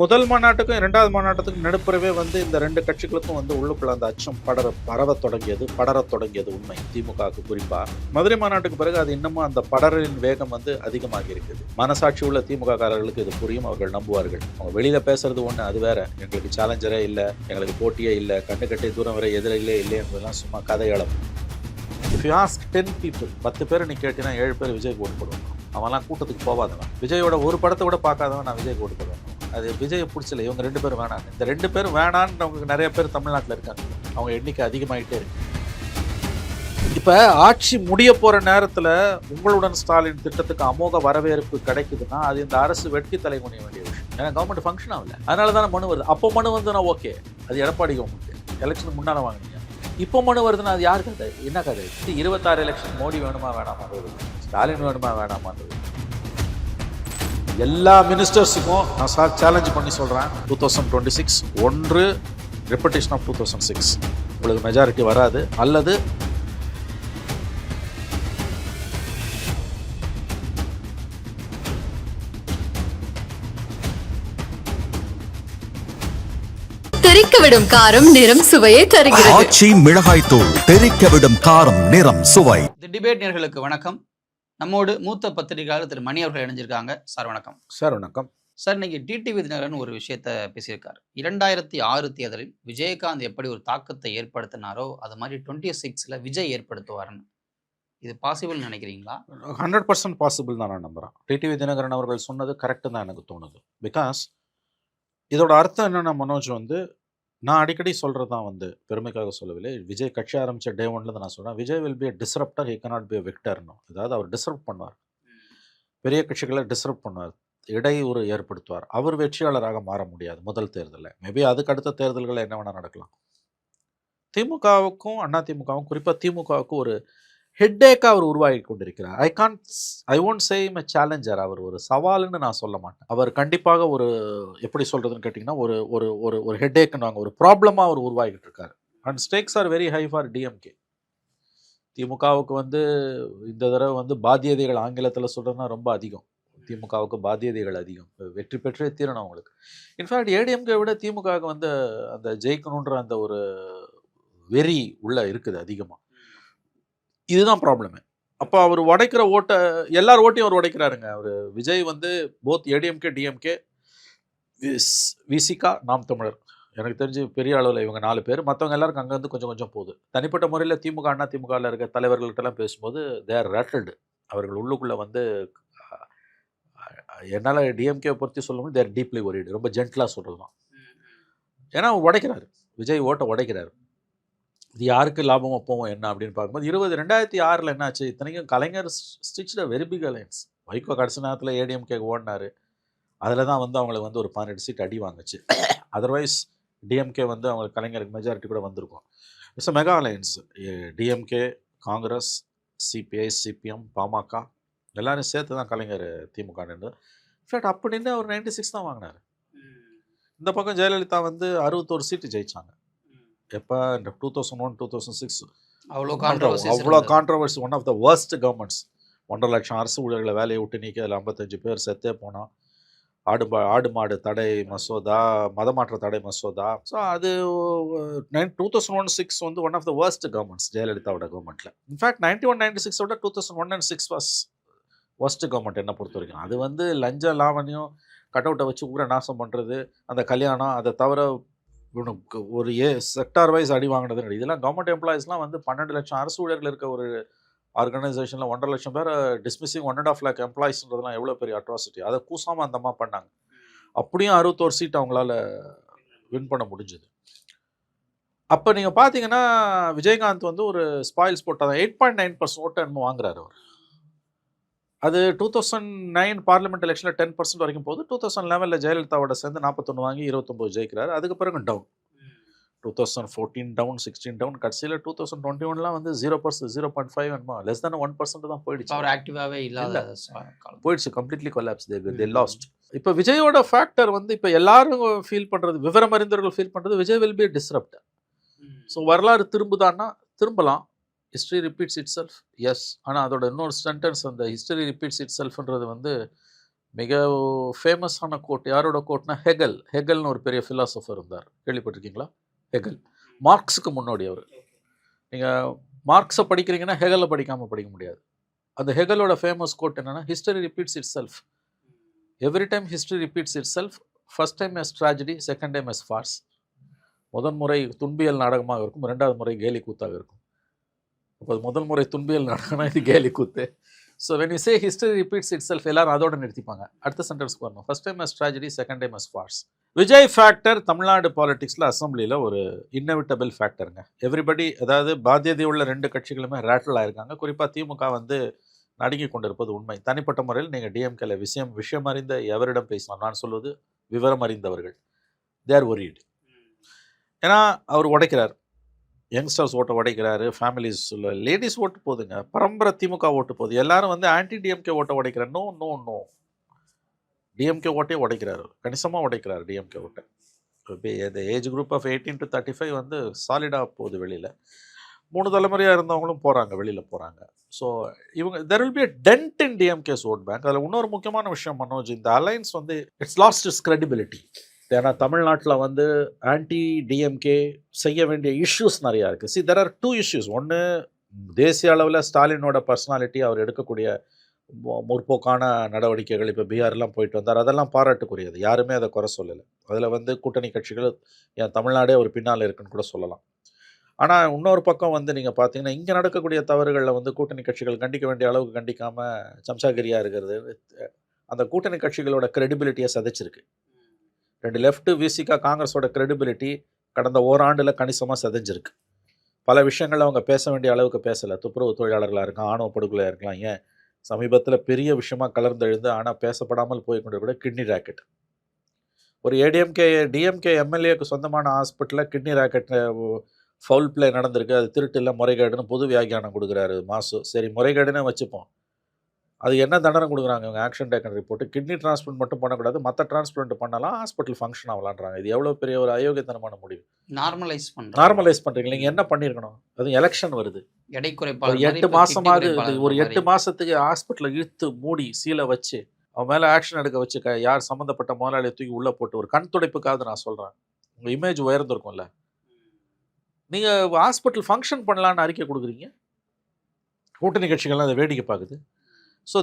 முதல் மாநாட்டுக்கும் இரண்டாவது மாநாட்டுக்கும் நடுப்புறவே இந்த ரெண்டு கட்சிகளுக்கும் உள்ளுக்குள்ள அந்த அச்சம் பரவத் தொடங்கியது உண்மை. திமுகவுக்கு குறிப்பா மதுரை மாநாட்டுக்கு பிறகு அது இன்னமும் அந்த படரின் வேகம் அதிகமாகி இருக்குது. மனசாட்சி உள்ள திமுக காரர்களுக்கு இது புரியும், அவர்கள் நம்புவார்கள். அவங்க வெளியில பேசுறது ஒண்ணு, அது வேற. எங்களுக்கு சேலஞ்சரே இல்லை, எங்களுக்கு போட்டியே இல்லை, கண்ணு கட்டி தூரம் வரை எதிரிலே இல்லை என்பதெல்லாம் சும்மா கதையளம். இஃப் யூ ஆஸ்க் 10 people, 10 பேர் நீ கேட்டீங்கன்னா 7 பேர் விஜய்க்கு ஓட்டு போடுவாங்க. அவன்லாம் கூட்டத்துக்கு போகாதவன், விஜயோட ஒரு படத்தை கூட பார்க்காதவன் நான் விஜய்க்கு ஓட்டு போடுவேன். அது விஜயை பிடிச்சல, இவங்க 2 பேரும் வேணாம். இந்த 2 பேரும் வேணான்னு நிறைய பேர் தமிழ்நாட்டில் இருக்காங்க. அவங்க எண்ணிக்கை அதிகமாகிட்டே இருக்கு. இப்போ ஆட்சி முடிய போகிற நேரத்தில் உங்களுடன் ஸ்டாலின் திட்டத்துக்கு அமோக வரவேற்பு கிடைக்குதுன்னா அது இந்த அரசு வெட்கி தலை குனிய வேண்டிய விஷயம். ஏன்னா கவர்மெண்ட் ஃபங்க்ஷன் ஆகல, அதனால தானே மனு வருது. அப்போ மனு நான் ஓகே, அது எடப்பாடி கவர்மெண்ட் எலெக்ஷனுக்கு முன்னால் வாங்கினீங்க. இப்போ மனு வருதுன்னா அது யார் கதை, என்ன கதை? 26 எலெக்ஷன் மோடி வேணுமா வேணாமான்றது, ஸ்டாலின் வேணுமா வேணாமான்றது. எல்லா மினிஸ்டர்ஸுக்கும் நான் சேலஞ்ச் பண்ணி சொல்கிறேன், 2026 ஒன்று ரெப்படேஷன் ஆஃப் 2006. உங்களுக்கு மெஜாரிட்டி வராது, அல்லது தெறிக்கவிடும் காரம் நிறம் சுவையை தருகிறது. ஆச்சி மிளகாய் தூள், தெறிக்கவிடும் காரம் நிறம் சுவை. டிபேட் நேயர்களுக்கு வணக்கம். நம்மோடு மூத்த பத்திரிகையாளர் திரு மணி அவர்கள் இணைஞ்சிருக்காங்க. சார் வணக்கம். சார் வணக்கம். சார், இன்னைக்கு டிடிவி தினகரன் ஒரு விஷயத்த பேசியிருக்காரு. 2006 தேர்தலில் விஜயகாந்த் எப்படி ஒரு தாக்கத்தை ஏற்படுத்தினாரோ அது மாதிரி 26ல விஜய் ஏற்படுத்துவாருன்னு. இது பாசிபிள் நினைக்கிறீங்களா? 100% பாசிபிள் தான் நான் நம்புகிறேன். டிடிவி தினகரன் அவர்கள் சொன்னது கரெக்டு தான் எனக்கு தோணுது. பிகாஸ் இதோட அர்த்தம் என்னென்ன மனோஜ், நான் அடிக்கடி சொல்கிறது தான், பெருமைக்காக சொல்லவில்லை. விஜய் கட்சி ஆரம்பித்த டே ஒன்லேருந்து நான் சொல்கிறேன், Vijay will be a disruptor, he cannot be a விக்டர்னு. அதாவது அவர் டிஸ்ரப்ட் பண்ணுவார், பெரிய கட்சிகளை டிஸ்ரப்ட் பண்ணுவார், இடையூறு ஏற்படுத்துவார். அவர் வெற்றியாளராக மாற முடியாது முதல் தேர்தலில். மேபி அதுக்கு அடுத்த தேர்தல்கள் என்ன வேணால் நடக்கலாம். திமுகவுக்கும் அதிமுகவும், குறிப்பாக திமுகவுக்கும் ஒரு ஹெட்டேக்காக அவர் உருவாகி கொண்டிருக்கிறார். I won't say him a challenger. அவர் ஒரு சவால்னு நான் சொல்ல மாட்டேன். அவர் கண்டிப்பாக ஒரு, எப்படி சொல்கிறதுன்னு கேட்டிங்கன்னா, ஒரு ஒரு ஒரு ஒரு ஹெட்டேக்குன்னு வாங்க, ஒரு ப்ராப்ளமாக அவர் உருவாகிட்டு இருக்காரு. And steaks are very high for DMK. திமுகவுக்கு இந்த தடவை பாத்தியதைகள், ஆங்கிலத்தில் சொல்கிறதுனா ரொம்ப அதிகம். திமுகவுக்கு பாத்தியதைகள் அதிகம். வெற்றி பெற்றே தீரணும் அவங்களுக்கு. இன்ஃபேக்ட் ஏடிஎம்கே விட திமுகவுக்கு அந்த ஜெயிக்கணுன்ற அந்த ஒரு வெறி உள்ள இருக்குது அதிகமாக. இதுதான் ப்ராப்ளமே. அப்போ அவர் உடைக்கிற ஓட்டை, எல்லார் ஓட்டையும் அவர் உடைக்கிறாருங்க. அவர் விஜய் போத் ஏடிஎம்கே டிஎம்கே விசிகா நாம் தமிழர், எனக்கு தெரிஞ்சு பெரிய அளவில் இவங்க 4 பேர். மற்றவங்க எல்லாருக்கும் அங்கேருந்து கொஞ்சம் கொஞ்சம் போகுது. தனிப்பட்ட முறையில் திமுக அண்ணா திமுகவில் இருக்க தலைவர்கள்ட்டெல்லாம் பேசும்போது தே ஆர் ரேட்டல்டு. அவர்கள் உள்ளுக்குள்ளே என்னால் டிஎம்கே பொறுத்து சொல்லும்போது தேர் டீப்லி ஒரிடு. ரொம்ப ஜென்டலாக சொல்கிறது தான். ஏன்னா அவர் உடைக்கிறாரு, விஜய் ஓட்டை உடைக்கிறாரு. இது யாருக்கு லாபமாக போவோம் என்ன அப்படின்னு பார்க்கும்போது 2006 என்ன ஆச்சு? இத்தனைக்கும் Kalaignar stitch a very big alliance. Vaiko கடைசி நேரத்தில் ஏடிஎம்கே ஓடினார். அதில் தான் அவங்களுக்கு ஒரு 18 சீட் அடி வாங்குச்சு. அதர்வைஸ் டிஎம்கே அவங்களுக்கு கலைஞருக்கு மெஜாரிட்டி கூட வந்திருக்கும். It's a mega alliance. DMK, Congress, CBI, CPM, PMK எல்லாரும் சேர்த்து தான் கலைஞர் திமுக நின்று. இன்ஃபேக்ட் அப்படி நின்று அவர் 96 தான் வாங்கினார். இந்த பக்கம் ஜெயலலிதா 61 சீட்டு ஜெயிச்சாங்க. எப்போ? இந்த 2001 2006 அவ்வளோ controversy. One of the worst governments. 1.5 லட்சம் அரசு ஊழியர்களை வேலையை விட்டு நீக்கி அதில் 55 பேர் செத்தே போனோம். ஆடு மாடு தடை மசோதா, மதமாற்ற தடை மசோதா. ஸோ அது 2001-06 one of the worst governments ஜெயலலிதாவோட கவர்மெண்ட்டில். இன்ஃபேக்ட் 91-96 விட 2001 and 6 வாஸ் வர்ஸ்ட் கவர்மெண்ட் என்னை பொறுத்த வரைக்கும். அது லஞ்ச லாவணியம், கட் அவுட்டை வச்சு ஊரை நாசம் பண்ணுறது, அந்த கல்யாணம், அதை தவிர இவனுக்கு ஒரு செக்டார் வைஸ் அடி வாங்கினது. இதெல்லாம் கவர்மெண்ட் எம்ப்ளாயிஸ்லாம் 12 லட்சம் அரசு ஊழியர்கள் இருக்க ஒரு ஆர்கனைசேஷனில் 1.5 லட்சம் பேர் டிஸ்மிஸிங் 1.5 lakh எம்ப்ளாயிஸ்ன்றதுலாம் எவ்வளோ பெரிய அட்ராசிட்டி. அதை கூசாமல் அந்த அம்மா பண்ணாங்க. அப்படியும் 61 சீட் அவங்களால வின் பண்ண முடிஞ்சது. அப்போ நீங்கள் பார்த்தீங்கன்னா விஜயகாந்த் ஒரு ஸ்பாயில்ஸ் போட்டால் 8.9% ஓட்டை என்னமோ வாங்குறாரு அவர். அது 2009 பார்லிமெண்ட் எலெக்ஷனில் 10% வரைக்கும் போகுது. 2011 ஜெயலலிதாவோட சேர்ந்து 41 வாங்கி 29 ஜெயிக்கிறாரு. அதுக்கு பிறகு டவுன். 2014 டவுன், 16 டவுன், கடைசியில் 2021 0%, 0.5 என்னமோ லெஸ் தேன் 1% தான் போயிடுச்சு. அவர் ஆக்டிவாகவே இல்லை, போயிடுச்சு. Completely collapse. They lost. இப்போ விஜயோட ஃபேக்டர் இப்போ எல்லாரும் ஃபீல் பண்ணுறது, விவரம் அறிந்தவர்கள் ஃபீல் பண்ணுறது, Vijay will be disruptor. So வரலாறு திரும்புதான்னா திரும்பலாம். History repeats itself, yes. ஆனால் அதோட இன்னொரு சென்டென்ஸ், அந்த ஹிஸ்டரி ரிப்பீட்ஸ் இட் செல்ஃப்ன்றது மிக ஃபேமஸான கோட் யாரோட கோட்னா ஹெகல்னு ஒரு பெரிய ஃபிலாசபர் இருந்தார், கேள்விப்பட்டிருக்கீங்களா? ஹெகல் மார்க்ஸுக்கு முன்னோடி அவர். நீங்கள் மார்க்ஸை படிக்கிறீங்கன்னா ஹெகலை படிக்காமல் படிக்க முடியாது. அந்த ஹெகலோட ஃபேமஸ் கோட் என்னென்னா, history repeats itself, every time history repeats itself, first time S tragedy, second time S farce. முதல் முறை துன்பியல் நாடகமாக இருக்கும், ரெண்டாவது முறை கேலி கூத்தாக இருக்கும். அப்போ முதல் முறை துன்பியல் நாடகம்னா இது கேலி கூத்து. So when you say history repeats itself, எல்லாரும் அதோட நிறுத்திப்பாங்க. அடுத்த சென்டென்ஸ்க்கு வரணும், first time S tragedy, second time S farce. Vijay factor Tamil Nadu பாலிடிக்ஸில் அசம்பிளியில் ஒரு இன்னவிட்டபிள் ஃபேக்டருங்க. எவ்ரிபடி, அதாவது பாத்தியதை உள்ள 2 கட்சிகளுமே ரேட்டில் ஆயிருக்காங்க. குறிப்பாக திமுக வந்து நடுங்கி கொண்டிருப்பது உண்மை. தனிப்பட்ட முறையில் நீங்கள் டிஎம்கேல விஷயம் அறிந்த எவரிடம் பேசலாம், நான் சொல்வது விவரம் அறிந்தவர்கள், தே ஆர் ஒரீடு. ஏன்னா அவர் உடைக்கிறார், யங்ஸ்டர்ஸ் ஓட்டை உடைக்கிறாரு, ஃபேமிலிஸ் லேடிஸ் ஓட்டு போகுதுங்க, பரம்பரை திமுக ஓட்டு போகுது. எல்லாரும் வந்து ஆன்டி டிஎம்கே ஓட்டை உடைக்கிறார். நோ நோ நோ, டிஎம்கே ஓட்டையே உடைக்கிறாரு, கணிசமாக உடைக்கிறார் டிஎம்கே ஓட்டை. இந்த ஏஜ் குரூப் ஆஃப் 18 to 35 வந்து சாலிடாக போகுது வெளியில். 3 தலைமுறையாக இருந்தவங்களும் போகிறாங்க, வெளியில் போகிறாங்க. ஸோ இவங்க there will be a dent in DMK's vote bank. அதில் இன்னொரு முக்கியமான விஷயம் மனோஜ், இந்த அலைன்ஸ் வந்து இட்ஸ் லாஸ்ட் இட்ஸ் கிரெடிபிலிட்டி. ஏன்னா தமிழ்நாட்டில் வந்து ஆன்டி டிஎம்கே செய்ய வேண்டிய இஷ்யூஸ் நிறையா இருக்குது. There are 2 issues. ஒன்று, தேசிய அளவில் ஸ்டாலினோட பர்சனாலிட்டி, அவர் எடுக்கக்கூடிய முற்போக்கான நடவடிக்கைகள். இப்போ பீகார்லாம் போயிட்டு வந்தார், அதெல்லாம் பாராட்டுக்குரியது, யாருமே அதை குறை சொல்லலை. அதில் வந்து கூட்டணி கட்சிகள், என் தமிழ்நாடே ஒரு பின்னால் இருக்குன்னு கூட சொல்லலாம். ஆனால் இன்னொரு பக்கம் வந்து நீங்கள் பார்த்தீங்கன்னா, இங்கே நடக்கக்கூடிய தவறுகளில் வந்து கூட்டணி கட்சிகள் கண்டிக்க வேண்டிய அளவுக்கு கண்டிக்காமல் சம்சாகிரியாக இருக்கிறது அந்த கூட்டணி கட்சிகளோட கிரெடிபிலிட்டியை சதைச்சிருக்கு. 2 லெஃப்ட் விசிகா காங்கிரஸோட கிரெடிபிலிட்டி கடந்த ஓராண்டில் கணிசமாக சதைஞ்சிருக்கு. பல விஷயங்கள் அவங்க பேச வேண்டிய அளவுக்கு பேசலை. துப்புரவு தொழிலாளர்களாக இருக்கலாம், ஆணவ படுகொலையாக இருக்கலாம், ஏன் சமீபத்தில் பெரிய விஷயமா கலர்ந்தெழுந்து ஆனால் பேசப்படாமல் போய் கொண்டு கூட கிட்னி ராக்கெட். ஒரு டிஎம்கே எம்எல்ஏக்கு சொந்தமான ஹாஸ்பிட்டலில் கிட்னி ராக்கெட் ஃபவுல் பிளே நடந்திருக்கு, அது திருட்டு இல்லை முறைகேடுன்னு பொது வியாக்கியானம் கொடுக்குறாரு மாசு. சரி, முறைகேடுன்னு வச்சுப்போம், அது என்ன தண்டனை கொடுக்குறாங்க இவங்க? Action taken report, kidney transplant மட்டும் பண்ணக்கூடாது, மற்ற டிரான்ஸ்பிளான்ட் பண்ணலாம், ஹாஸ்பிட்டல் ஃபங்க்ஷன் ஆகலான்றாங்க. இது எவ்வளோ பெரிய ஒரு அயோக்கியத்தனமான முடிவு. நார்மலைஸ் பண்ணுறீங்க. நீங்கள் என்ன பண்ணியிருக்கணும்? அது எலெக்ஷன் வருது, எடை குறைப்பாடு 8 மாதமாவது, ஒரு 8 மாதத்துக்கு ஹாஸ்பிட்டலில் இழுத்து மூடி சீலை வச்சு அவன் மேலே ஆக்ஷன் எடுக்க வச்சு யார் சம்மந்தப்பட்ட முதலாளியை தூக்கி உள்ளே போட்டு ஒரு கண் துடைப்புக்காவது நான் சொல்கிறேன், உங்கள் இமேஜ் உயர்ந்திருக்கும்ல. நீங்கள் ஹாஸ்பிட்டல் ஃபங்க்ஷன் பண்ணலான்னு அறிக்கை கொடுக்குறீங்க, கூட்டணி கட்சிகள்லாம் அதை வேடிக்கை பார்க்குது. ஸோ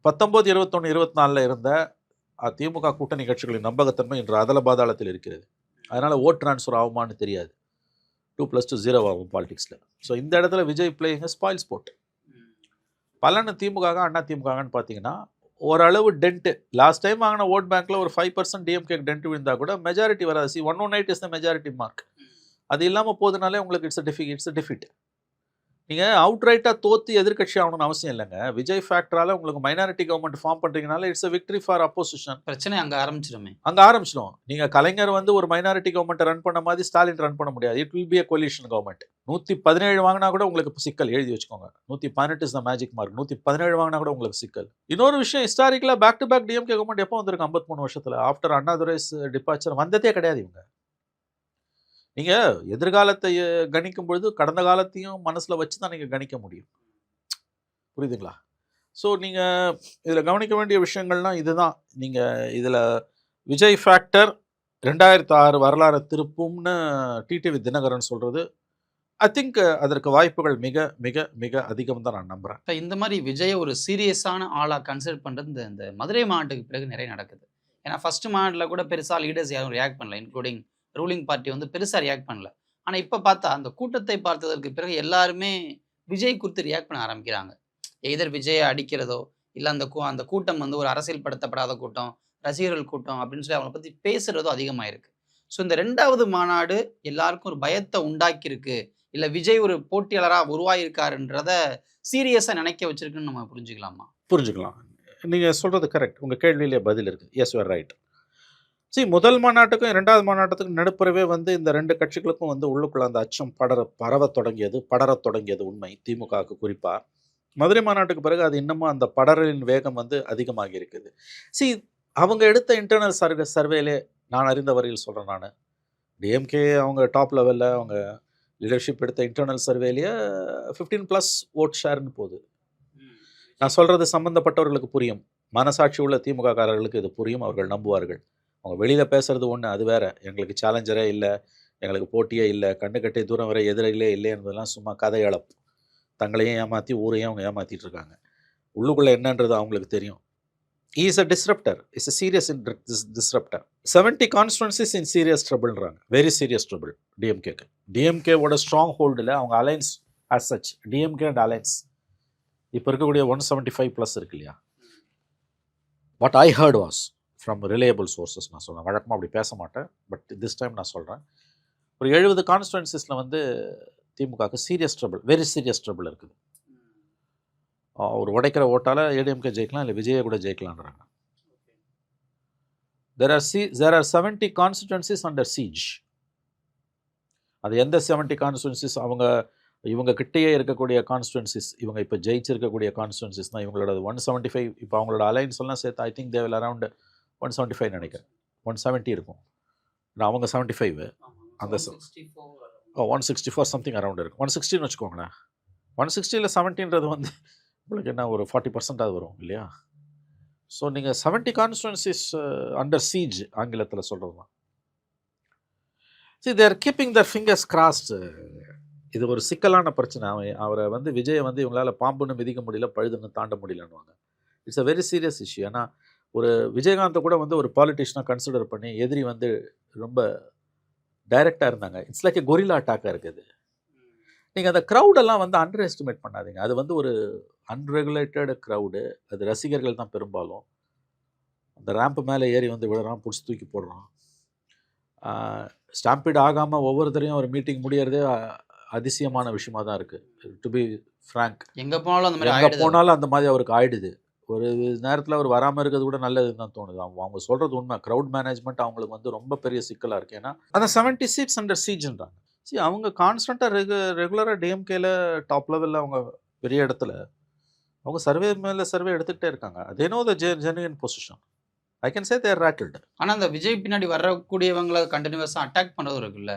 19, 21, 24 இருந்த திமுக கூட்டணி கட்சிகளின் நம்பகத்தன்மை இன்று அதல பாதாளத்தில் இருக்கிறது. அதனால் ஓட் ட்ரான்ஸ்ஃபர் ஆகுமான்னு தெரியாது, 2+2 0 ஆகும் பாலிடிக்ஸில். ஸோ இந்த இடத்துல விஜய் பிளேயிங் ஸ்பாயில் ஸ்போர்ட். பலன்னு திமுக அண்ணா திமுகன்னு பார்த்தீங்கன்னா ஓரளவு டென்ட்டு. லாஸ்ட் டைம் வாங்கின ஓட் பேங்க்கில் ஒரு 5% டிஎம்கே டென்ட் விழுந்தால் கூட மெஜாரிட்டி வராது. 118 இஸ் த மெஜாரிட்டி மார்க். அது இல்லாமல் போதுனாலே உங்களுக்கு இட்ஸ் அ டிஃபிட். நீங்கள் அவுட் ரைட்டாக தோற்று எதிர்கட்சி ஆகணும்னு அவசியம் இல்லைங்க. விஜய் ஃபேக்டரால் உங்களுக்கு மைனாரிட்டி கவர்மெண்ட் ஃபார்ம் பண்ணுறீங்கனால it's a victory for opposition. பிரச்சனை அங்கே ஆரம்பிச்சிடும். நீங்கள் கலைஞர் வந்து ஒரு மைனாரிட்டி கவர்மெண்ட்டை ரன் பண்ண மாதிரி ஸ்டாலின் ரன் பண்ண முடியாது. It will be a collision government. 117 வாங்கினா கூட உங்களுக்கு சிக்கல், எழுதி வச்சுக்கோங்க. 118 இஸ் த மேஜிக் மார்க். 117 வாங்கினா கூட உங்களுக்கு சிக்கல். இன்னொரு விஷயம், ஹிஸ்டாரிக்கலாக back to back DMK government எப்போ வந்திருக்கு? 53 வருஷத்தில். ஆஃப்டர் அண்ணாதுரைஸ் டிபார்ச்சர் வந்ததே கிடையாது இவங்க. நீங்கள் எதிர்காலத்தை கணிக்கும் பொழுது கடந்த காலத்தையும் மனசில் வச்சு தான் நீங்கள் கணிக்க முடியும், புரியுதுங்களா? ஸோ நீங்கள் இதில் கவனிக்க வேண்டிய விஷயங்கள்லாம் இதுதான். நீங்கள் இதில் விஜய் ஃபேக்டர் 2006 வரலாறு திருப்பும்னு டிடிவி தினகரன் சொல்கிறது, ஐ திங்க் அதற்கு வாய்ப்புகள் மிக மிக மிக அதிகம் தான் நான் நம்புகிறேன். இப்போ இந்த மாதிரி விஜயை ஒரு சீரியஸான ஆளாக கன்சிடர் பண்ணுறது இந்த மதுரை மாநாட்டுக்கு பிறகு நிறைய நடக்குது. ஏன்னா ஃபர்ஸ்ட் மாநாட்டில் கூட பெருசாக லீடர்ஸ் யாரும் ரியாக்ட் பண்ணல, இன்க்ளூடிங் ரூலிங் பார்ட்டி வந்து பெருசாக ரியாக்ட் பண்ணல. ஆனால் இப்போ பார்த்தா அந்த கூட்டத்தை பார்த்ததற்கு பிறகு எல்லாருமே விஜய் குறித்து ரியாக்ட் பண்ண ஆரம்பிக்கிறாங்க. எதர் விஜயை அடிக்கிறதோ இல்லை அந்த கூட்டம் வந்து ஒரு அரசியல் படுத்தப்படாத கூட்டம், ரசிகர்கள் கூட்டம் அப்படின்னு சொல்லி அவங்களை பற்றி பேசுகிறதும் அதிகமாயிருக்கு. ஸோ இந்த 2வது மாநாடு எல்லாருக்கும் ஒரு பயத்தை உண்டாக்கியிருக்கு, இல்லை விஜய் ஒரு போட்டியாளராக உருவாகியிருக்காருன்றத சீரியஸாக நினைக்க வச்சிருக்குன்னு நம்ம புரிஞ்சுக்கலாம். நீங்கள் சொல்கிறது கரெக்ட், உங்கள் கேள்வியிலே பதில் இருக்குது. Yes, you are right. முதல் மாநாட்டுக்கும் 2வது மாநாட்டுக்கும் நடுப்புறவே வந்து இந்த 2 கட்சிகளுக்கும் வந்து உள்ளுக்குள்ள அந்த அச்சம் படரத் தொடங்கியது உண்மை, திமுகவுக்கு குறிப்பாக. மதுரை மாநாட்டுக்கு பிறகு அது இன்னமும் அந்த படரலின் வேகம் வந்து அதிகமாகி இருக்குது. அவங்க எடுத்த இன்டர்னல் சர்வேலே நான் அறிந்த வரையில் சொல்கிறேன், நான் டிஎம்கே அவங்க டாப் லெவலில் அவங்க லீடர்ஷிப் எடுத்த இன்டர்னல் சர்வேலேயே 15+ ஓட் ஷேர்னு போகுது. நான் சொல்கிறது சம்மந்தப்பட்டவர்களுக்கு புரியும். மனசாட்சி உள்ள திமுக காரர்களுக்கு இது புரியும், அவர்கள் நம்புவார்கள். அவங்க வெளியில் பேசுறது ஒன்று, அது வேற. எங்களுக்கு சேலஞ்சரே இல்லை, எங்களுக்கு போட்டியே இல்லை, கண்ணுக்கட்டை தூரம் வரை எதிரிகளே இல்லை என்பதெல்லாம் சும்மா கதை அளப்பு. தங்களையும் ஏமாற்றி ஊரையும் அவங்க ஏமாற்றிட்டு இருக்காங்க. உள்ளுக்குள்ளே என்னன்றது அவங்களுக்கு தெரியும். He is a disruptor. He's a serious disruptor. 70 constituencies in serious troubleன்றாங்க. Very serious trouble டிஎம்கேக்கு. டிஎம்கேவோட ஸ்ட்ராங் ஹோல்டில் அவங்க alliance as such, DMK and alliance இப்போ இருக்கக்கூடிய 175 ப்ளஸ் இருக்கு இல்லையா. What I heard was from reliable sources. நான் சொல்கிறேன், வழக்கமாக அப்படி பேச மாட்டேன், பட் திஸ் டைம் நான் சொல்கிறேன். ஒரு 70 கான்ஸ்டுவன்சிஸில் வந்து திமுகவுக்கு serious trouble, very serious trouble இருக்குது. ஒரு உடைக்கிற ஓட்டால் ஏடிஎம்கே ஜெயிக்கலாம், இல்லை விஜயை கூட ஜெயிக்கலான்றாங்க. there are 70 constituencies under siege. அது எந்த 70 கான்ஸ்டுவன்சிஸ்? இவங்க கிட்டேயே இருக்கக்கூடிய கான்ஸ்டுவன்சிஸ், இவங்க இப்போ ஜெயிச்சிருக்கக்கூடிய கான்ஸ்டுவன்சிஸ் தான் இவங்களோட 175. இப்போ அவங்களோட அலைன்ஸ் எல்லாம் சேர்த்து ஐ திங்க் தேவில் அரௌண்ட் 175 நினைக்கிறேன், 170 இருக்கும். அவங்க 75, அந்த 164 சம்திங் அரௌண்ட் இருக்கும். 160ன்னு வச்சுக்கோங்களேன். 160ல் 70ன்றது வந்து உங்களுக்கு என்ன ஒரு 40% அது வரும் இல்லையா. ஸோ நீங்கள் 70 கான்ஸ்டுவன்சிஸ் அண்டர் சீஜ் ஆங்கிலத்தில் சொல்கிறது தான். See, they are keeping their fingers crossed. இது ஒரு சிக்கலான பிரச்சனை. அவரை வந்து விஜயை வந்து இவங்களால் பாம்புன்னு மிதிக்க முடியல, பழுதுன்னு தாண்ட முடியலன்னுவாங்க. It's a very serious issue. ஏன்னா ஒரு விஜயகாந்தை கூட வந்து ஒரு பாலிட்டிஷனாக கன்சிடர் பண்ணி எதிரி வந்து ரொம்ப டைரெக்டாக இருந்தாங்க. இட்ஸ் லைக் எ கொரில்லா அட்டாக்காக இருக்குது. நீங்கள் அந்த க்ரௌடெல்லாம் வந்து அண்டர் எஸ்டிமேட் பண்ணாதீங்க. அது வந்து ஒரு அன்ரெகுலேட்டட் க்ரௌடு. அது ரசிகர்கள் தான் பெரும்பாலும். அந்த ரேம்ப் மேலே ஏறி வந்து விடுறான், பிடிச்சி தூக்கி போடுறான். ஸ்டாம்பீட் ஆகாமல் ஒவ்வொருத்தரையும் ஒரு மீட்டிங் முடியறதே அதிசயமான விஷயமா தான் இருக்குது. டு பி ஃப்ராங்க், எங்கே போனாலும் அந்த மாதிரி அவருக்கு ஆயிடுது. ஒரு நேரத்தில் அவர் வராமல் இருக்கிறது கூட நல்லதுன்னு தான் தோணுது. அவங்க சொல்கிறது உண்மை. க்ரௌட் மேனேஜ்மெண்ட் அவங்களுக்கு வந்து ரொம்ப பெரிய சிக்கலாக இருக்குது. ஏன்னா அந்த 70 seats அண்டர் சீஜ்ன்றாங்க. சரி, அவங்க கான்ஸ்டண்ட்டாக ரெகுலராக டிஎம்கேல டாப் லெவலில் அவங்க பெரிய இடத்துல அவங்க சர்வே மேலே சர்வே எடுத்துக்கிட்டே இருக்காங்க. அதே know the genuine position. I can say they're rattled. ஆனால் அந்த விஜய் பின்னாடி வரக்கூடியவங்களை கண்டினியூஸாக அட்டாக் பண்ணுறது இருக்குல்ல,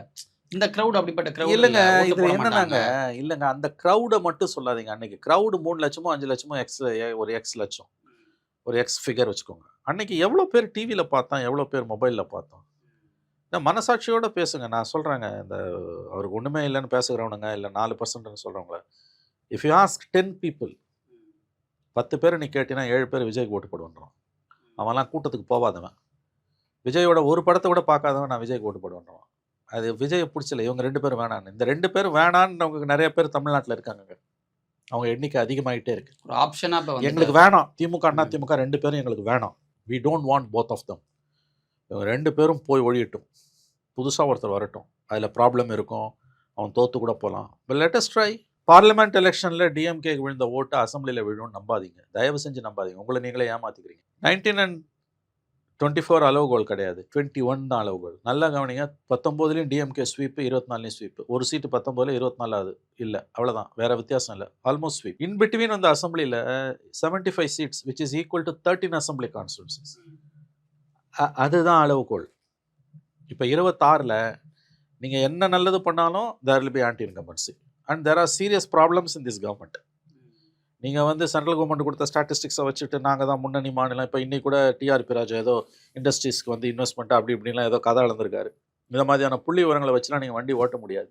இந்த க்ரௌட் அப்படிப்பட்ட க்ரௌட் இல்லைங்க. இது என்னன்னாங்க, இல்லைங்க, அந்த க்ரௌடை மட்டும் சொல்லாதீங்க. அன்னைக்கு க்ரௌடு 3 லட்சமோ 5 லட்சமோ ஒரு எக்ஸ் லட்சம், ஒரு எக்ஸ் ஃபிகர் வச்சுக்கோங்க. அன்னைக்கு எவ்வளோ பேர் டிவியில் பார்த்தோம், எவ்வளோ பேர் மொபைலில் பார்த்தோம். மனசாட்சியோடு பேசுங்க. நான் சொல்கிறேங்க, இந்த அவருக்கு ஒன்றுமே இல்லைன்னு பேசுகிறவனுங்க, இல்லை 4%ன்னு சொல்கிறவங்கள, இஃப் யூ ஆஸ்க் 10 people, 10 பேர் நீ கேட்டினா 7 பேர் விஜய்க்கு ஓட்டு போடுவான். அவன்லாம் கூட்டத்துக்கு போகாதவன், விஜயோட ஒரு படத்தை கூட பார்க்காதவன் நான் விஜய்க்கு ஓட்டு போடுவான். அது விஜயை பிடிச்சல, இவங்க 2 பேரும் வேணான்னு. இந்த 2 பேரும் வேணான்னு நிறைய பேர் தமிழ்நாட்டில் இருக்காங்க. அவங்க எண்ணிக்கை அதிகமாகிட்டே இருக்கு. ஒரு ஆப்ஷனாக எங்களுக்கு வேணாம், திமுக அண்ணா திமுக 2 பேரும் எங்களுக்கு வேணாம். We don't want both of them. இவங்க 2 பேரும் போய் ஒழியட்டும், புதுசாக ஒருத்தர் வரட்டும். அதில் ப்ராப்ளம் இருக்கும், அவன் தோற்று கூட போகலாம். But let us try. Parliament எலெக்ஷனில் டிஎம்கேக்கு விழுந்த ஓட்டு அசம்பிளியில் விழுன்னு நம்பாதீங்க, தயவு செஞ்சு நம்பாதீங்க. உங்களை நீங்களே ஏமாற்றிக்கிறீங்க. 19 and 24 அளவுகோல் கிடையாது, 21 தான் அளவுகோல். நல்லா கவனிங்க. 19லையும் டிஎம்கே ஸ்வீப்பு, 24லையும் ஸ்வீப்பு. ஒரு சீட்டு 19ல் 24 இல்லை, அவ்வளோதான், வேறு வித்தியாசம் இல்லை. Almost sweep. இன் பிட்வீன் வந்து அசம்பிளியில் 75 seats which is equal to 13 assembly constituencies. அதுதான் அளவுகோல். இப்போ 26ல் நீங்கள் என்ன நல்லது பண்ணாலும் there will be anti-incumbency and there are serious problems in this government. நீங்கள் வந்து சென்ட்ரல் கவர்மெண்ட் கொடுத்த ஸ்டாட்டிஸ்டிக்ஸை வச்சுட்டு நாங்கள் தான் முன்னணி மாநிலம். இப்போ இன்னைக்கு கூட டிஆர்பி ராஜா ஏதோ இண்டஸ்ட்ரீஸ்க்கு வந்து இன்வெஸ்ட்மெண்ட் அப்படி இப்படின்லாம் ஏதோ கதை அளந்திருக்காரு. இந்த மாதிரியான புள்ளி விவரங்களை வச்சுலாம் நீங்கள் வண்டி ஓட்ட முடியாது.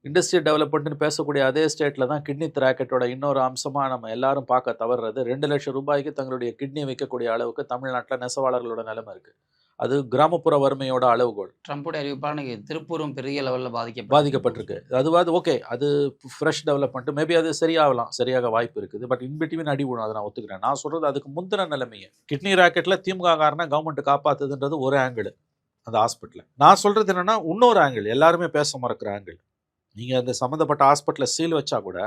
இண்டஸ்ட்ரி டெவலப்மெண்ட்னு பேசக்கூடிய அதே ஸ்டேட்டில் தான் கிட்னி ராக்கெட்டோட இன்னொரு அம்சமாக நம்ம எல்லாரும் பார்க்க தவறுறது, 2 லட்சம் ரூபாய்க்கு தங்களுடைய கிட்னி விற்கக்கூடிய அளவுக்கு தமிழ்நாட்டில் நெசவாளர்களோட நிலைமை இருக்குது. அது கிராமப்புற வறுமையோட அளவுகோல். ட்ரம்ப்புடைய அறிவிப்பால் திருப்பூரும் பெரிய லெவலில் பாதிக்கப்பட்டிருக்கு. அதுவாது ஓகே, அது ஃப்ரெஷ் டெவலப்மெண்ட், மேபி அது சரியாகலாம், சரியாக வாய்ப்பு இருக்குது. பட் இன்பிட்வீன் அடி விடும், அதை நான் ஒத்துக்கிறேன். நான் சொல்கிறது அதுக்கு முந்தின நிலைமையை. கிட்னி ராக்கெட்டில் திமுக காரனை கவர்மெண்ட் காப்பாற்றுதுன்றது ஒரு ஆங்கிள், அந்த ஹாஸ்பிட்டலில். நான் சொல்கிறது என்னென்னா இன்னொரு ஆங்கிள், எல்லாருமே பேச மறக்கிற ஆங்கிள். நீங்கள் அந்த சம்மந்தப்பட்ட ஹாஸ்பிட்டலில் சீல் வச்சா கூட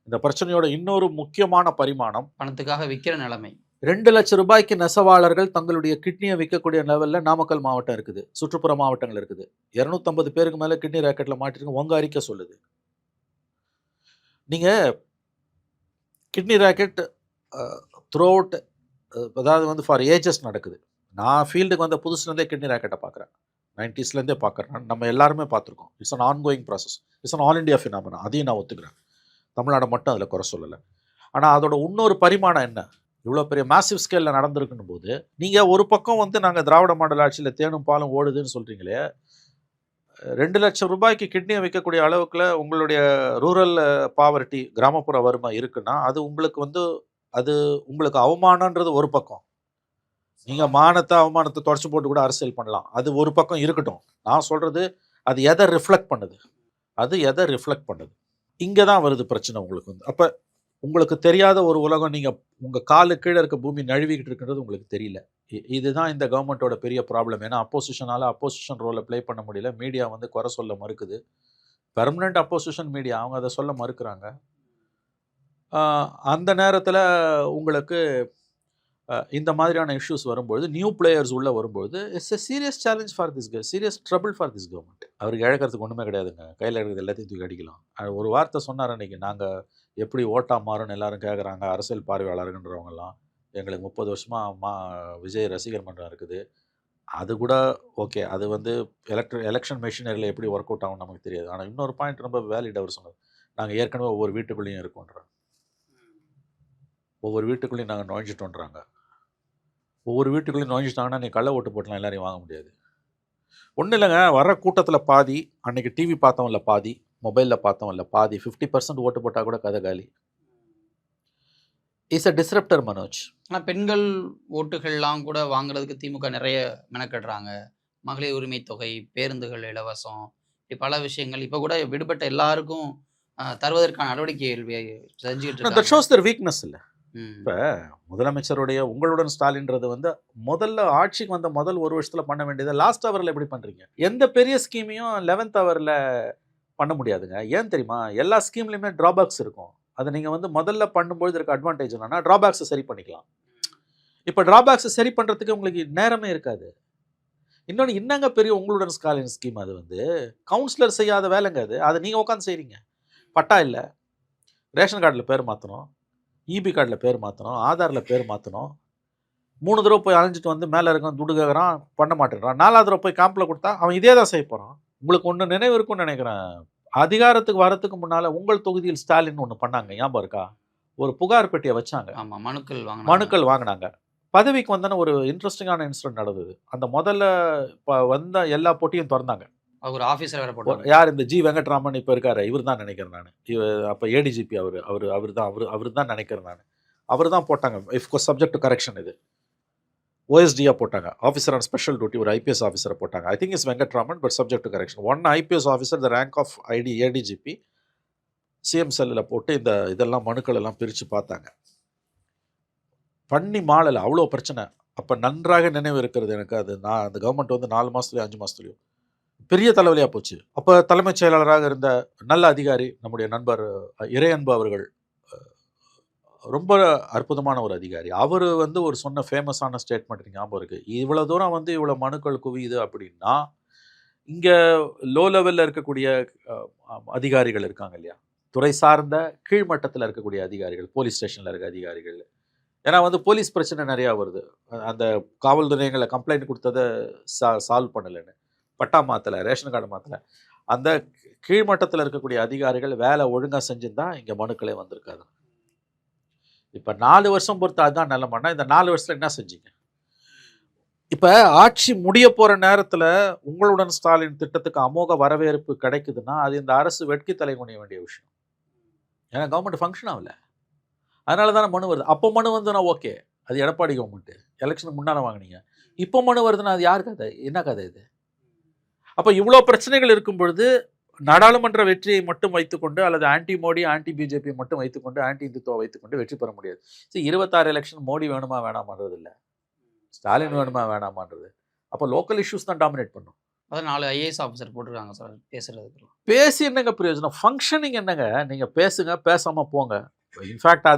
இந்த பிரச்சனையோட இன்னொரு முக்கியமான பரிமாணம் பணத்துக்காக விற்கிற நிலைமை. 2 லட்சம் ரூபாய்க்கு நெசவாளர்கள் தங்களுடைய கிட்னியை விற்கக்கூடிய லெவலில் நாமக்கல் மாவட்டம் இருக்குது, சுற்றுப்புற மாவட்டங்கள் இருக்குது. 250 பேருக்கு மேலே கிட்னி ராக்கெட்டில் மாட்டிருக்கு, உங்கள் அறிக்கை சொல்லுது. நீங்கள் கிட்னி ராக்கெட் த்ரூ அவுட், அதாவது வந்து ஃபார் ஏஜஸ் நடக்குது. நான் ஃபீல்டுக்கு வந்த புதுசுலேருந்தே கிட்னி ராக்கெட்டை பார்க்குறேன், 90ஸ்லேருந்தே பார்க்குறேன். நம்ம எல்லாருமே பார்த்துருக்கோம். It's an ongoing process, it's an all India phenomena. அதையும் நான் ஒத்துக்கிறேன், தமிழ்நாடு மட்டும் அதில் குறை சொல்லலை. ஆனால் அதோட இன்னொரு பரிமாணம் என்ன, இவ்வளோ பெரிய மேசிவ் ஸ்கேலில் நடந்திருக்குன்னு போது நீங்கள் ஒரு பக்கம் வந்து நாங்கள் திராவிட மாடல் ஆட்சியில் தேனும் பாலும் ஓடுதுன்னு சொல்கிறீங்களே, 2 லட்சம் ரூபாய்க்கு கிட்னியை வைக்கக்கூடிய அளவுக்குள்ள உங்களுடைய ரூரல் பாவர்ட்டி, கிராமப்புற வறுமை இருக்குன்னா அது உங்களுக்கு அவமானன்றது ஒரு பக்கம். நீங்கள் அவமானத்தை தொடச்சி போட்டு கூட அரசியல் பண்ணலாம், அது ஒரு பக்கம் இருக்கட்டும். நான் சொல்கிறது அது எதை ரிஃப்ளெக்ட் பண்ணுது, இங்கே தான் வருது பிரச்சனை உங்களுக்கு வந்து. அப்போ உங்களுக்கு தெரியாத ஒரு உலகம், நீங்கள் உங்கள் காலு கீழே இருக்க பூமி நழுவிக்கிட்டு இருக்குன்றது உங்களுக்கு தெரியல. இதுதான் இந்த கவர்மெண்ட்டோட பெரிய ப்ராப்ளம். ஏன்னா அப்போசிஷன் ரோலை ப்ளே பண்ண முடியல. மீடியா வந்து குறை சொல்ல மறுக்குது. பெர்மனெண்ட் அப்போசிஷன் மீடியா அவங்க அதை சொல்ல மறுக்கிறாங்க. அந்த நேரத்தில் உங்களுக்கு இந்த மாதிரியான இஷ்யூஸ் வரும்பொழுது, நியூ பிளேயர்ஸ் உள்ளே வரும்பொழுது, it's a serious challenge for this serious trouble for this government. அவருக்கு இழக்கிறதுக்கு ஒன்றுமே கிடையாதுங்க. கையில் இருக்கிறது எல்லாத்தையும் தூக்கி அடிக்கலாம். ஒரு வார்த்தை சொன்னார் அன்றைக்கி, நாங்கள் எப்படி ஓட்டா மாறும்னு எல்லாரும் கேட்குறாங்க, அரசியல் பார்வையாளர்கள்ன்றவங்கலாம். எங்களுக்கு 30 வருஷமாக விஜய் ரசிகர் மன்றம் இருக்குது. அது கூட ஓகே, அது வந்து எலெக்ஷன் மெஷினரியில் எப்படி ஒர்க் அவுட் ஆகும் நமக்கு தெரியாது. ஆனால் இன்னொரு பாயிண்ட் ரொம்ப வேலிட் அவர் சொன்னது, நாங்கள் ஏற்கனவே ஒவ்வொரு வீட்டுக்குள்ளேயும் இருக்கோன்றாங்க. ஒவ்வொரு வீட்டுக்குள்ளேயும் நாங்கள் நுழைஞ்சிட்டோன்றாங்க. ஒவ்வொரு வீட்டுக்குள்ளேயும் நுழைஞ்சிட்டாங்கன்னா நீ கள்ள ஓட்டு போட்டலாம், எல்லாரையும் வாங்க முடியாது. ஒன்றும் இல்லைங்க, வர கூட்டத்தில் பாதி, அன்றைக்கி டிவி பார்த்தவன்ல பாதி, மொபைலில் பார்த்தவன்ல பாதி, 50% ஓட்டு போட்டால் கூட கதை காலி. Is a disruptor Manoj. ஆனால் பெண்கள் ஓட்டுகள்லாம் கூட வாங்குறதுக்கு திமுக நிறைய மெனக்கடுறாங்க. மகளிர் உரிமை தொகை, பேருந்துகள் இலவசம், இப்படி பல விஷயங்கள் இப்போ கூட விடுபட்ட எல்லாருக்கும் தருவதற்கான நடவடிக்கைகள் செஞ்சுக்கிட்டு தட் ஷோஸ் their weakness இல்லை. ம். இப்போ முதலமைச்சருடைய உங்களுடன் ஸ்டாலின்றது வந்து முதல்ல ஆட்சிக்கு வந்த முதல் ஒரு வருஷத்தில் பண்ண வேண்டியதை லாஸ்ட் ஹவரில் எப்படி பண்ணுறீங்க? எந்த பெரிய ஸ்கீமையும் 11th ஹவரில் பண்ண முடியாதுங்க. ஏன் தெரியுமா? எல்லா ஸ்கீம்லையுமே ட்ராபேக்ஸ் இருக்கும். அதை நீங்கள் வந்து முதல்ல பண்ணும்போது இருக்க அட்வான்டேஜ் என்னன்னா, ட்ராபேக்ஸை சரி பண்ணிக்கலாம். இப்போ ட்ராபேக்ஸை சரி பண்ணுறதுக்கு உங்களுக்கு நேரமே இருக்காது. இன்னொன்று, என்னங்க பெரிய உங்களுடன் ஸ்டாலின் ஸ்கீம்? அது வந்து கவுன்சிலர் செய்யாத வேலைங்க. அதை நீங்கள் உட்காந்து செய்கிறீங்க. பட்டா இல்லை, ரேஷன் கார்டில் பேர் மாற்றணும், இபி கார்டில் பேர் மாற்றணும், ஆதாரில் பேர் மாற்றணும். 3 தடவை போய் அலைஞ்சிட்டு வந்து மேலே இருக்க துடு கேட்குறான், பண்ண மாட்டேங்கிறான். 4வது தடவை போய் கேம்பில் கொடுத்தா அவன் இதே தான் செய்ய போகிறான். உங்களுக்கு ஒன்று நினைவு இருக்குன்னு நினைக்கிறேன், அதிகாரத்துக்கு வரத்துக்கு முன்னால் உங்கள் தொகுதியில் ஸ்டாலின் ஒன்று பண்ணாங்க, ஞாபகம் இருக்கா? ஒரு புகார் பெட்டியை வச்சாங்க. ஆமாம், மனுக்கள் வாங்கினாங்க. பதவிக்கு வந்தோன்னு ஒரு இன்ட்ரெஸ்டிங்கான இன்சிடென்ட் நடந்தது. அந்த முதல்ல இப்போ வந்த எல்லா போட்டியும் திறந்தாங்க. ஒரு ஆஃபீஸர் வேறு போட்டாங்க. யார்? இந்த ஜி வெங்கட்ராமன் இப்போ இருக்காரு, இவர் தான் நினைக்கிறேன் நான். அப்போ ஏடிஜிபி அவர் தான் நினைக்கிறேன் நான். அவர் தான் போட்டாங்க. Of course subject to correction. இது ஓஎஸ்டியாக போட்டாங்க, ஆஃபீஸர் ஆன் ஸ்பெஷல் டியூட்டி, ஒரு ஐபிஎஸ் ஆஃபீஸரை போட்டாங்க. I think is Venkatraman, but subject to correction. One IPS officer, the rank of ADGP, CM செல்லில் போட்டு இதெல்லாம் மனுக்கள் எல்லாம் பிரித்து பார்த்தாங்க. பண்ணி மாளலை, அவ்வளோ பிரச்சனை. அப்போ நன்றாக நினைவு இருக்கிறது எனக்கு. அது அந்த கவர்மெண்ட் வந்து 4 மாதத்துலையோ 5 மாதத்துலையோ பெரிய தலைவலியாக போச்சு. அப்போ தலைமைச் செயலாளராக இருந்த நல்ல அதிகாரி நம்முடைய நண்பர் இறையன்பு அவர்கள், ரொம்ப அற்புதமான ஒரு அதிகாரி. அவர் வந்து ஒரு சொன்ன ஃபேமஸான ஸ்டேட்மெண்ட் ஞாபகம் இருக்குது. இவ்வளோ தூரம் வந்து இவ்வளோ மனுக்கள் குவியுது அப்படின்னா, இங்கே லோ லெவலில் இருக்கக்கூடிய அதிகாரிகள் இருக்காங்க இல்லையா, துறை சார்ந்த கீழ்மட்டத்தில் இருக்கக்கூடிய அதிகாரிகள், போலீஸ் ஸ்டேஷனில் இருக்க அதிகாரிகள். ஏன்னா வந்து போலீஸ் பிரச்சனை நிறையா வருது. அந்த காவல்துறைகளை கம்ப்ளைண்ட் கொடுத்ததை சால்வ் பண்ணலைன்னு, பட்டா மாற்றலை, ரேஷன் கார்டு மாற்றலை. அந்த கீழ்மட்டத்தில் இருக்கக்கூடிய அதிகாரிகள் வேலை ஒழுங்காக செஞ்சுருந்தா இங்கே மனுக்களே வந்திருக்காது. இப்போ 4 வருஷம் பொறுத்து அதுதான் நிலைமைன்னா, இந்த 4 வருஷத்தில் என்ன செஞ்சீங்க? இப்போ ஆட்சி முடிய போகிற நேரத்தில் உங்களுடன் ஸ்டாலின் திட்டத்துக்கு அமோக வரவேற்பு கிடைக்குதுன்னா, அது இந்த அரசு வெட்கி தலை குனிய வேண்டிய விஷயம். ஏன்னா கவர்மெண்ட் ஃபங்க்ஷன் ஆகலை, அதனால தானே மனு வருது. அப்போ மனு வந்துன்னா ஓகே, அது எடப்பாடி கவர்மெண்ட்டு, எலெக்ஷனுக்கு முன்னால் வாங்கினீங்க. இப்போ மனு வருதுன்னா அது யார் கதை? என்ன கதை இது? அப்போ இவ்வளோ பிரச்சனைகள் இருக்கும் பொழுது நாடாளுமன்ற வெற்றியை மட்டும் வைத்துக்கொண்டு, அல்லது ஆன்டி மோடி ஆன்டி பிஜேபி மட்டும் வைத்துக்கொண்டு, ஆன்டி இந்துத்துவ வைத்துக்கொண்டு வெற்றி பெற முடியாது. 26 எலெக்ஷன் மோடி வேணுமா வேணாமான்றது இல்லை, ஸ்டாலின் வேணுமா வேணாமான்றது. அப்போ லோக்கல் இஷ்யூஸ் தான் டாமினேட் பண்ணும். அதான் 4 ஐஏஎஸ் ஆஃபீஸர் போட்டிருக்காங்க சார் பேசுறதுக்கு. பேசி என்னங்க பிரயோஜனம்? ஃபங்க்ஷனிங் என்னங்க? நீங்கள் பேசுங்க, பேசாமல் போங்க. இன்ஃபேக்ட்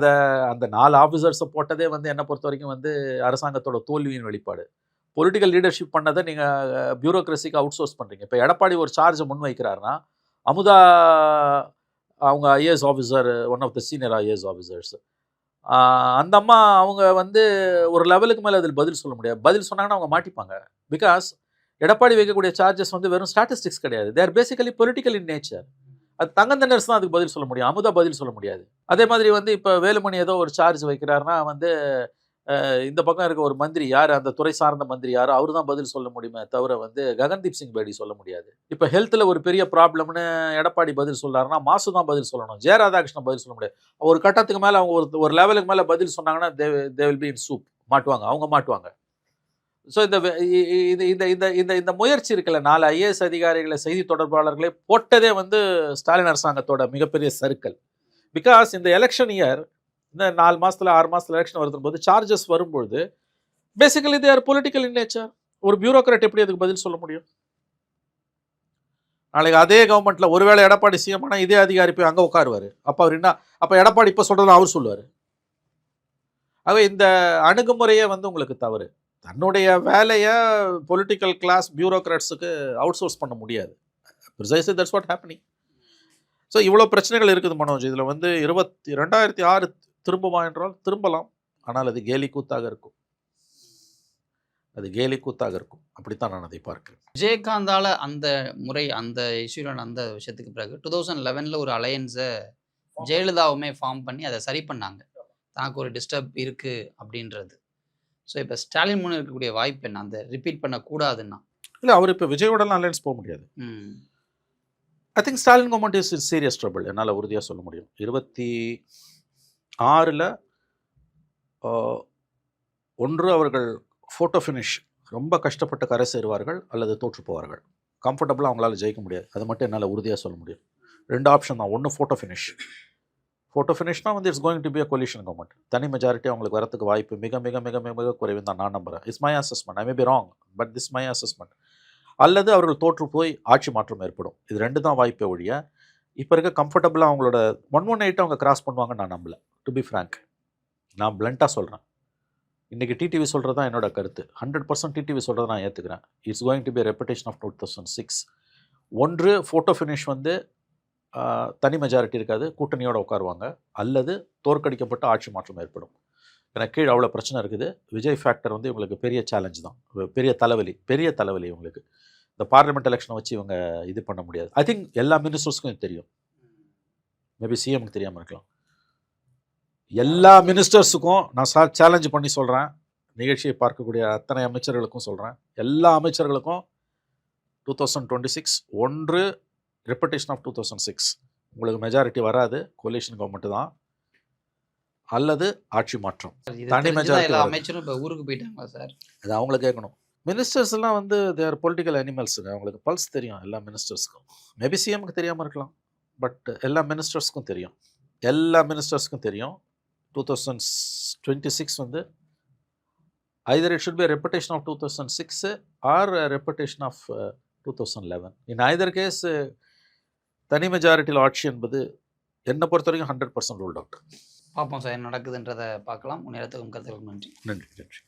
அந்த 4 ஆஃபீஸர்ஸை போட்டதே வந்து என்னை பொறுத்த வரைக்கும் வந்து அரசாங்கத்தோட தோல்வியின் வெளிப்பாடு. பொலிட்டிக்கல் லீடர்ஷிப் பண்ணதை நீங்கள் பியூரோக்ரஸிக்கு அவுட் சோர்ஸ் பண்ணுறீங்க. இப்போ எடப்பாடி ஒரு சார்ஜை முன் வைக்கிறாருன்னா, அமுதா அவங்க IAS officer, one of the senior IAS officers, அந்த அம்மா அவங்க வந்து ஒரு லெவலுக்கு மேலே அதில் பதில் சொல்ல முடியாது. பதில் சொன்னாங்கன்னா அவங்க மாட்டிப்பாங்க. பிகாஸ் எடப்பாடி வைக்கக்கூடிய சார்ஜஸ் வந்து வெறும் ஸ்டாட்டிஸ்டிக்ஸ் கிடையாது, they are basically political in nature. அது தங்கம் தென்னரசு தான் அதுக்கு பதில் சொல்ல முடியும். அமுதா பதில் சொல்ல முடியாது. அதே மாதிரி வந்து இப்போ வேலுமணி ஏதோ ஒரு சார்ஜ் வைக்கிறாருன்னா வந்து இந்த பக்கம் இருக்க ஒரு மந்திரி யார், அந்த துறை சார்ந்த மந்திரி யாரோ அவர் தான் பதில் சொல்ல முடியுமே தவிர வந்து ககன்தீப் சிங் பேடி சொல்ல முடியாது. இப்போ ஹெல்த்தில் ஒரு பெரிய ப்ராப்ளம்னு எடப்பாடி பதில் சொல்றாருன்னா மாசு தான் பதில் சொல்லணும், ஜெயராதாகிருஷ்ணன் பதில் சொல்ல முடியாது. ஒரு கட்டத்துக்கு மேலே அவங்க ஒரு லெவலுக்கு மேலே பதில் சொன்னாங்கன்னா they will be in soup, மாட்டுவாங்க, அவங்க மாட்டுவாங்க. ஸோ இந்த முயற்சி இருக்குல்ல, 4 ஐஏஎஸ் அதிகாரிகளை செய்தி தொடர்பாளர்களே போட்டதே வந்து ஸ்டாலின் அரசாங்கத்தோட மிகப்பெரிய சர்க்கிள். பிகாஸ் இந்த எலெக்ஷன் இயர், இந்த 4 மாதத்தில் 6 மாதத்தில் எலெக்ஷன் வரும்போது சார்ஜஸ் வரும்பொழுது basically they are political in nature. ஒரு பியூரோக்ராட் எப்படி அதுக்கு பதில் சொல்ல முடியும்? நாளைக்கு அதே கவர்மெண்ட்டில் ஒருவேளை எடப்பாடி சிஎம் ஆனால் இதே அதிகாரி போய் அங்கே உட்காருவார். அப்போ அவர் என்ன, அப்போ எடப்பாடி இப்போ சொல்கிறது அவர் சொல்லுவார். ஆக இந்த அணுகுமுறையே வந்து உங்களுக்கு தவறு. தன்னுடைய வேலையை பொலிட்டிக்கல் கிளாஸ் பியூரோக்ராட்ஸுக்கு அவுட் சோர்ஸ் பண்ண முடியாது. Precisely that's what happening. So இவ்வளோ பிரச்சனைகள் இருக்குது மனோஜ். இதில் வந்து 2006 திரும்புமா என்றால் திரும்பலாம், ஆனால் அது கேலி கூத்தாக இருக்கும். அது கேலி கூத்தாக இருக்கும். அப்படித்தான் நான் அதை பார்க்கிறேன். விஜயகாந்தால அந்த முறை அந்த இஷ்யூல அந்த விஷயத்துக்கு பிறகு 2011 ஒரு அலையன்ஸை ஜெயலலிதாவுமே ஃபார்ம் பண்ணி அதை சரி பண்ணாங்க, தனக்கு ஒரு டிஸ்டர்ப் இருக்கு அப்படின்றது. ஸோ இப்போ ஸ்டாலின் முன் இருக்கக்கூடிய வாய்ப்பு என்ன, அந்த ரிப்பீட் பண்ணக்கூடாதுன்னா? இல்லை, அவர் இப்போ விஜயோடலாம் அலையன்ஸ் போக முடியாது. I think Stalin government is serious trouble, என்னால் உறுதியாக சொல்ல முடியும். 26 ஒன்று அவர்கள் ஃபோட்டோ ஃபினிஷ் ரொம்ப கஷ்டப்பட்டு கரை சேருவார்கள் அல்லது தோற்று போவார்கள். கம்ஃபர்டபுளாக அவங்களால ஜெயிக்க முடியாது. அது மட்டும் என்னால் உறுதியாக சொல்ல முடியும். 2 ஆப்ஷன் தான். ஒன்று ஃபோட்டோ ஃபினிஷ். ஃபோட்டோ ஃபினிஷ்னா வந்து it's going to be a collision government. தனி மெஜாரிட்டி அவங்களுக்கு வரத்துக்கு வாய்ப்பு மிக மிக மிக மிக மிக குறைவு தான் நான் நம்புகிறேன். It's my assessment. I may be wrong, but this my assessment. அல்லது அவர்கள் தோற்று போய் ஆட்சி மாற்றம் ஏற்படும். இது 2 தான் வாய்ப்பே ஒழிய இப்போ இருக்க கம்ஃபர்டபுளாக அவங்களோட 118 அவங்க கிராஸ் பண்ணுவாங்கன்னு நான் நம்பல. டு பி ஃப்ராங்க், நான் பிளண்ட்டாக சொல்கிறேன். இன்றைக்கி டிடிவி சொல்கிறது தான் என்னோட கருத்து. 100% டிடிவி சொல்கிறத நான் ஏற்றுக்கிறேன். It's going to be reputation of 2006. ஒன்று ஃபோட்டோ ஃபினிஷ் வந்து தனி மெஜாரிட்டி இருக்காது, கூட்டணியோடு உட்காருவாங்க, அல்லது தோற்கடிக்கப்பட்ட ஆட்சி மாற்றம் ஏற்படும். எனக்கு கீழே அவ்வளோ பிரச்சனை இருக்குது. விஜய் ஃபேக்டர் வந்து இவங்களுக்கு பெரிய சேலஞ்ச் தான், பெரிய தலைவலி இவங்களுக்கு. இந்த பார்லிமெண்ட் எலெக்ஷனை வச்சு இவங்க இது பண்ண முடியாது. ஐ திங்க் எல்லா மினிஸ்டர்ஸ்க்கும் இது தெரியும். மேபி சிஎம்க்கு தெரியாமல் இருக்கலாம். எல்லா மினிஸ்டர்ஸுக்கும் நான் சேலஞ்ச் பண்ணி சொல்கிறேன், நிகழ்ச்சியை பார்க்கக்கூடிய அத்தனை அமைச்சர்களுக்கும் சொல்கிறேன், எல்லா அமைச்சர்களுக்கும் 2026 ஒன்று ரெப்புடேஷன் ஆஃப் 2006. உங்களுக்கு மெஜாரிட்டி வராது, கோலிஷன் கவர்மெண்ட் தான், அல்லது ஆட்சி மாற்றம். தனி மெஜாரிட்டி அமைச்சரும் இப்போ ஊருக்கு போயிட்டாங்களா சார்? அது அவங்கள கேட்கணும். மினிஸ்டர்ஸ் எல்லாம் வந்து தேர் பொலிட்டிக்கல் அனிமல்ஸுங்க. அவங்களுக்கு பல்ஸ் தெரியும் எல்லா மினிஸ்டர்ஸ்க்கும். மேபி சிஎம்க்கு தெரியாமல் இருக்கலாம், பட் எல்லா மினிஸ்டர்ஸ்க்கும் தெரியும். 2026 வந்து either it should be a repetition of 2006 or a repetition of 2011. In either case, தனி மெஜாரிட்டியில் ஆட்சி என்பது என்னை பொறுத்த வரைக்கும் 100% ரூல்ட் அவுட். பார்ப்போம் சார் என்ன நடக்குதுன்றதை பார்க்கலாம். நேரத்துக்கும் கருத்துக்களுக்கும் நன்றி. நன்றி.